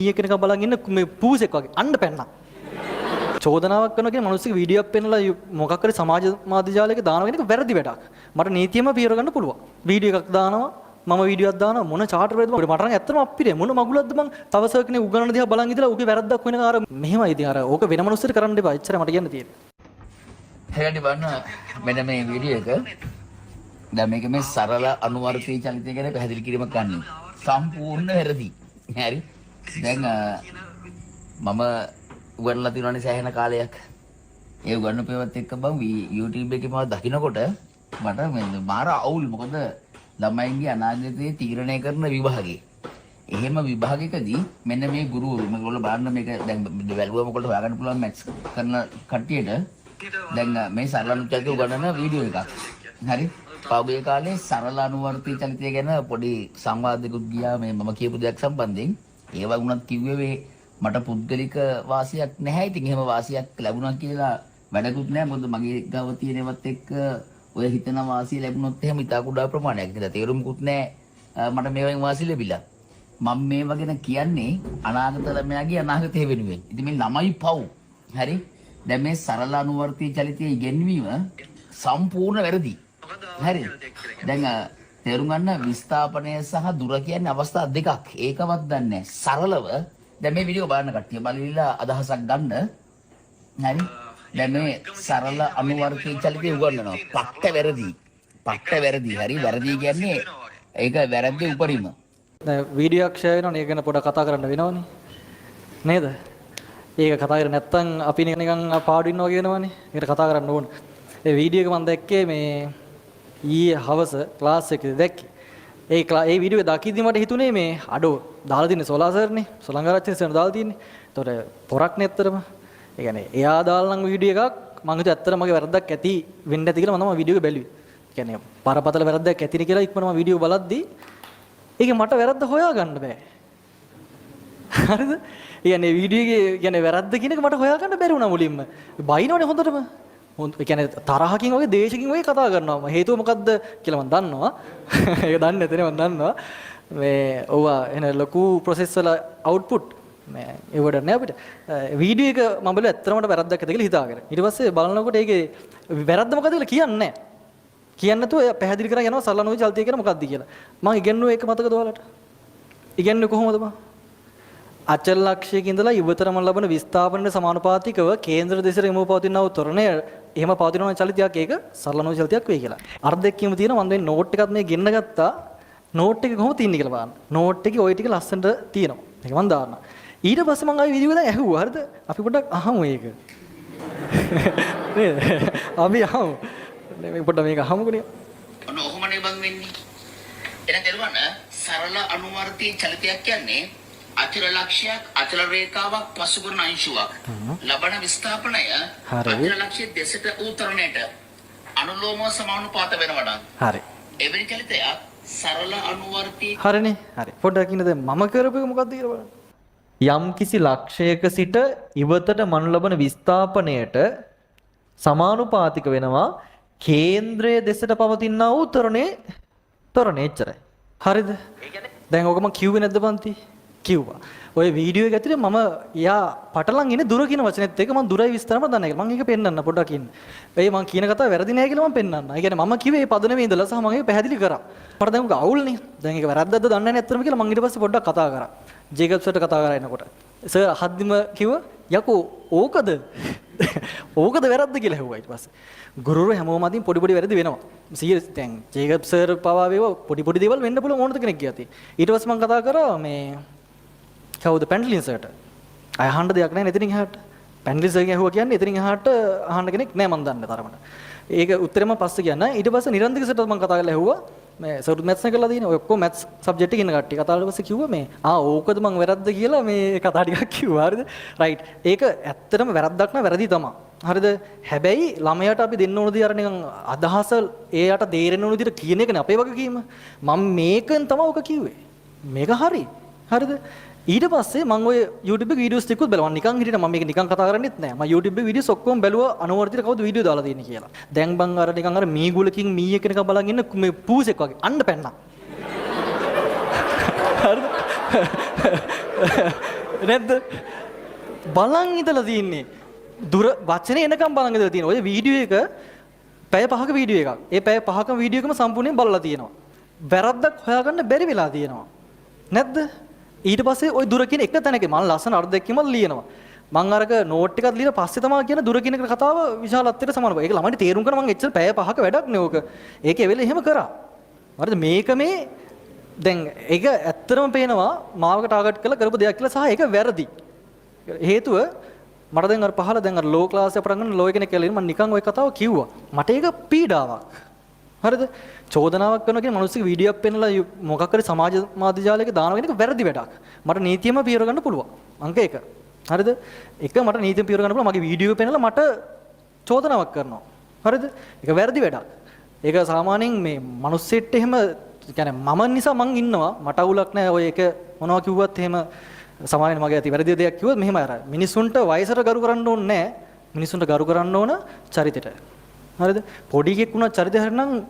ඊයේ කෙනෙක් බලන් ඉන්න මේ පූසෙක් වගේ අඬ පැන්නා. චෝදනාවක් කරනවා කියන මිනිස්සුගේ වීඩියෝ එකක් පෙන්නලා මොකක් හරි සමාජ මාධ්‍ය ජාලයක දානවා කියන එක වැරදි වැඩක්. මට නීතියම පියවර ගන්න පුළුවන්. වීඩියෝ එකක් දානවා මම වීඩියෝ එකක් දානවා මොන චාටර් වේද මට නම් ඇත්තම අප්පිරේ මොන මගුලක්ද මං තව සර් කෙනෙක් උගන්නන දිහා බලන් ඉඳලා ඌගේ වැරද්දක් වෙන අර මෙහෙමයි ඉතින් අර ඕක වෙන මිනිස්සුන්ට කරන්න එපා. එච්චරයි මට කියන්න තියෙන්නේ. හැබැයි බලන්න මෙන්න මේ වීඩියෝ එක දැන් මේක මේ සරල අනුවර්තී චලිතය ගැන පැහැදිලි කිරීමක් ගන්න. සම්පූර්ණ වැරදි. හරි. දැන් මම උගන්ලා තියෙනවානේ සෑහෙන කාලයක්. ඒ උගන්වපේවත් එක්ක බං YouTube එකේ මම දකින්නකොට මට මේ මාර අවුල්. මොකද ළමයින්ගේ අනාගතයේ තීරණය කරන විභාගේ. එහෙම විභාගයකදී මෙන්න මේ ගුරුවරු මේගොල්ලෝ බලන්න මේක දැන් වැළුවා මොකටද හොයාගන්න පුළුවන් මැත්ස් කරන කට්ටියට දැන් මේ සරල අනුචරිතය උගන්වන වීඩියෝ එකක්. හරි. පහුගිය කාලේ සරල අනුවර්තී චලිතය ගැන පොඩි සංවාදයකට ගියා මේ මම කියපු දෙයක් සම්බන්ධයෙන්. ඒ වගුණත් කිව්වේ මට පුද්ගලික වාසියක් නැහැ. ඉතින් එහෙම වාසියක් ලැබුණා කියලා වැඩකුත් නැහැ. මොකද මගේ ගාව තියෙනවත් එක්ක ඔය හිතන වාසිය ලැබුණොත් එහෙම ඉතා කුඩා ප්‍රමාණයක්. ඒක තේරුම්කුත් නැහැ මට මේවෙන් වාසිය ලැබිලා. මම මේව ගැන කියන්නේ අනාගත ළමයාගේ අනාගතය වෙනුවෙන්. ඉතින් මේ ළමයි පව්. හරි. දැන් මේ සරල අනුවර්තී චලිතයේ ඉගෙනවීම සම්පූර්ණ වැරදි. හරි. දැන් තේරුම් ගන්න විස්ථාපනය සහ දුර කියන්නේ අවස්ථා දෙකක්. ඒකවත් දන්නේ නැහැ. සරලව දැන් මේ වීඩියෝ බලන්න කට්ටිය බලලා අදහසක් ගන්න. හරි. දැන් මේ සරල අනුවර්තී චලිතය උගන්වනවා. පට්ට වැරදි. පට්ට වැරදි. හරි. වැරදි කියන්නේ ඒක වැරද්දේ උපරිම. දැන් වීඩියෝ එක ෂෙයා වෙනවනේ ඒක ගැන පොඩ්ඩක් කතා කරන්න වෙනවනේ. නේද? ඒක කතා කරේ නැත්තම් අපි නිකන් පාඩු ඉන්නවා කියනවනේ. ඒකට කතා කරන්න ඕන. ඒ වීඩියෝ එක මම දැක්කේ මේ ඊයේ හවස ක්ලාස් එකේ දැක්කේ. ඒ වීඩියෝ එක දකිද්දි මට හිතුනේ මේ අඩෝ දාලා තින්නේ සෝලා සර්නේ. සොලංගාරච්චි සර්නේ දාලා තින්නේ. ඒතකොට පොරක් නේ ඇත්තටම. ඒ කියන්නේ එයා දාලා නම් වීඩියෝ එකක් මම හිතුවා ඇත්තටම මගේ වැරද්දක් ඇති වෙන්න ඇති කියලා මම තමයි වීඩියෝ එක බැලුවේ. ඒ කියන්නේ පරපතල වැරද්දක් ඇතිනේ කියලා ඉක්මනට මම වීඩියෝ බලද්දි ඒක මට වැරද්ද හොයාගන්න බෑ. හරිද? ඒ කියන්නේ වීඩියෝ එකේ කියන්නේ වැරද්ද කියන එක මට හොයාගන්න බැරි වුණා මුලින්ම. බයිනවනේ හොඳටම. ඒ කියන්නේ තරහකින් වගේ දේශකින් වගේ කතා කරනවා. හේතුව මොකද්ද කියලා මම දන්නවා. ඒක දන්නේ නැතනේ මම දන්නවා. මේ ඕවා එන ලොකු ප්‍රොසෙස් වල අවුට්පුට් මේ ඒවට නෑ අපිට. වීඩියෝ එක මම බලුවා ඇත්තටම වැරද්දක් ඇති කියලා හිතාගෙන. ඊට පස්සේ බලනකොට ඒකේ වැරද්ද මොකද්ද කියලා කියන්නේ නෑ. කියන්නේ නැතුව පැහැදිලි කරගෙන යනවා සරල අනුවර්තී චලිතය කියන මොකක්ද කියලා. මම ඉගෙනුවේ ඒක මතකද ඔයාලට? ඉගෙනුවේ කොහොමද මම? අචල ලක්ෂයක ඉඳලා ඉවතරම ලබන විස්ථාපනයේ සමානුපාතිකව කේන්ද්‍ර දෙසට යොමු පවතිනා වූ ත්වරණය එහෙම පවතින චලිතයක් ඒක සරල අනුවර්තී චලිතයක් වෙයි කියලා. අර්ධයක්කම තියෙනවා මම මේ නෝට් එකත් මේ ගෙන්න ගත්තා. නෝට් එක කොහොමද තියන්නේ කියලා බලන්න. නෝට් එකේ ওই ටික ලස්සනට තියෙනවා. ඒක මම දාන්න. ඊට පස්සේ මම ආයේ වීඩියෝ එක දැන් ඇහුවා. හරිද? අපි පොඩ්ඩක් අහමු ඒක. නේද? අපි අහමු. මේ පොඩ්ඩක් මේක අහමුකනේ. ඔන්න ඔහොමනේ බං වෙන්නේ. එහෙනම් දරුවන සරල අනුවර්තී චලිතයක් කියන්නේ අචල ලක්ෂයක් අචල රේඛාවක් පසු කරන අංශුවක්. ලබන විස්ථාපනය අචල ලක්ෂයේ දෙසට උතරණයට අනුලෝම සමානුපාත වෙනවා. හරි. එවැනි චලිතයක් සරල අනුවර්තී. හරිනේ. හරි. පොඩ්ඩක් ඉන්න දැන් මම කරපු එක මොකක්ද කියලා බලන්න. යම් කිසි ලක්ෂයක සිට ඉවතට මනු ලබන විස්ථාපනයට සමානුපාතික වෙනවා කේන්ද්‍රයේ දෙසට පවතිනා වූ ත්වරණය එච්චරයි. හරිද? දැන් ඕක මම කිව්වේ නැද්ද පන්ති? කිව්වා. ඔය වීඩියෝ එක ඇතුලේ මම යා පටලන් ඉන්නේ දුර කියන වචනේත් එක්ක මම දුරයි විස්තරම දන්නේ නැහැ. මම ඒක පෙන්නන්න පොඩ්ඩක් ඉන්න. ඒ මම කියන කතාව වැරදි නෑ කියලා මම පෙන්නන්න. ඒ කියන්නේ මම කිව්වේ මේ පදනමේ ඉඳලා සහ මම ඒක පැහැදිලි කරා. මට දැන් උග අවුල්නේ. දැන් ඒක වැරද්දක්ද දන්නේ නැහැ අත්‍තරම කියලා මම ඊට පස්සේ පොඩ්ඩක් කතා කරා. ජේකබ්ස්ට කතා කරා එනකොට. සර් අහද්දිම කිව්වා යකෝ ඕකද? ඕකද වැරද්ද කියලා ඇහුවා ඊට පස්සේ. ගුරුවරු හැමෝම අදින් පොඩි පොඩි වැරදි වෙනවා. සීරියස් දැන් ජේකබ් සර් පවා වේවා පොඩි පොඩි දේවල් වෙන්න පුළුවන් ඕනද කෙනෙක් කියති. ඊට පස්සේ මම කතා කරා මේ කවුද පැන්ඩලින් සර්ට. අය අහන්න දෙයක් නැහැ එතනින් එහාට. පැන්ඩලින් සර්ගෙන් ඇහුවා කියන්නේ එතනින් එහාට අහන්න කෙනෙක් නැහැ මම දන්නේ තරමට. ඒක උත්තරේ මම පස්සේ කියන්න. ඊට පස්සේ නිරන්දික සර්ට මම කතා කරලා ඇහුවා මේ සර්ට මැත්ස් එක කරලා තියෙන ඔය ඔක්කොම මැත්ස් සබ්ජෙක්ට් එකේ ඉන්න කට්ටිය කතා කරලා පස්සේ කිව්වා මේ ඕකද මං වැරද්ද කියලා මේ කතා ටිකක් කිව්වා. හරිද? රයිට්. ඒක ඇත්තටම වැරද්දක් නෑ වැරදි තමයි. හරිද? හැබැයි ළමයාට අපි දෙන්න ඕන දේ අර නිකන් අදහස එයාට තේරෙන ඕන විදිහට කියන එකනේ අපේ වගකීම. මම මේකෙන් තමයි ඔක කිව්වේ. මේක හරි. හරිද? ඊට පස්සේ මම ඔය YouTube එකේ වීඩියෝස් ටිකකුත් බලනවා. නිකන් හිටියට මම මේක නිකන් කතා කරන්නේත් නෑ. මම YouTube එකේ වීඩියෝස් ඔක්කොම බැලුවා අනුවර්තිත කවුද වීඩියෝ දාලා තියෙන්නේ කියලා. දැන් බං අර නිකන් අර මීගුලකින් මීයක් කෙනෙක් බලන් ඉන්න මේ පූසෙක් වගේ අඬ පැන්නා. හරිද? නැද්ද? බලන් ඉඳලා තින්නේ. දුර වචනේ එනකම් බලන් ඉඳලා තියෙනවා. ඔය වීඩියෝ එක පැය 5ක වීඩියෝ එකක්. ඒ පැය 5කම වීඩියෝ එකම සම්පූර්ණයෙන් බලලා තියෙනවා. වැරද්දක් හොයාගන්න බැරි වෙලා තියෙනවා. නැද්ද? ඊට පස්සේ ওই දුර කියන එක තැනක මම ලස්සන අර්ථ දැක්කීමක් ලියනවා. මම අරක නෝට් එකක් ලියලා පස්සේ තමයි කියන දුර කියන කතාව විශාලත්වයට සමානයි. ඒක ළමයින්ට තේරුම් ගන්න මම එච්චර පැය 5ක වැඩක් නේ ඕක. ඒකේ වෙලෙ එහෙම කරා. හරිද? මේක මේ දැන් ඒක ඇත්තටම පේනවා මාවක ටාගට් කරලා කරපු දෙයක් කියලා සහ ඒක වැරදි. හේතුව මට දැන් අර පහල දැන් අර ලෝ ක්ලාස් එක පටන් ගන්න ලෝ කෙනෙක් කියලා මම නිකන් ওই කතාව කිව්වා. මට ඒක පීඩාවක්. හරිද? චෝදනාවක් කරනවා කියන මිනිස්සුගේ වීඩියෝ එකක් පෙන්නලා මොකක් හරි සමාජ මාධ්‍ය ජාලයක දානවා කියන එක වැරදි වැඩක්. මට නීතියම පියවර ගන්න පුළුවන්. අංක 1. හරිද? එක මට නීතියම පියවර ගන්න පුළුවන්. මගේ වීඩියෝ එක පෙන්නලා මට චෝදනාවක් කරනවා. හරිද? ඒක වැරදි වැඩක්. ඒක සාමාන්‍යයෙන් මේ මිනිස්සෙට එහෙම කියන්නේ මම නිසා මං ඉන්නවා. මට අවුලක් නැහැ. ඔය එක මොනවා කිව්වත් එහෙම සාමාන්‍යයෙන් මගේ ඇති වැරදි දෙයක් කිව්වොත් මෙහෙම අර මිනිසුන්ට වයසට ගරු කරන්න ඕනේ නැහැ. මිනිසුන්ට ගරු කරන්න ඕන චරිතයට. හරිද? පොඩි එකෙක් වුණා චරිතය හරිනම්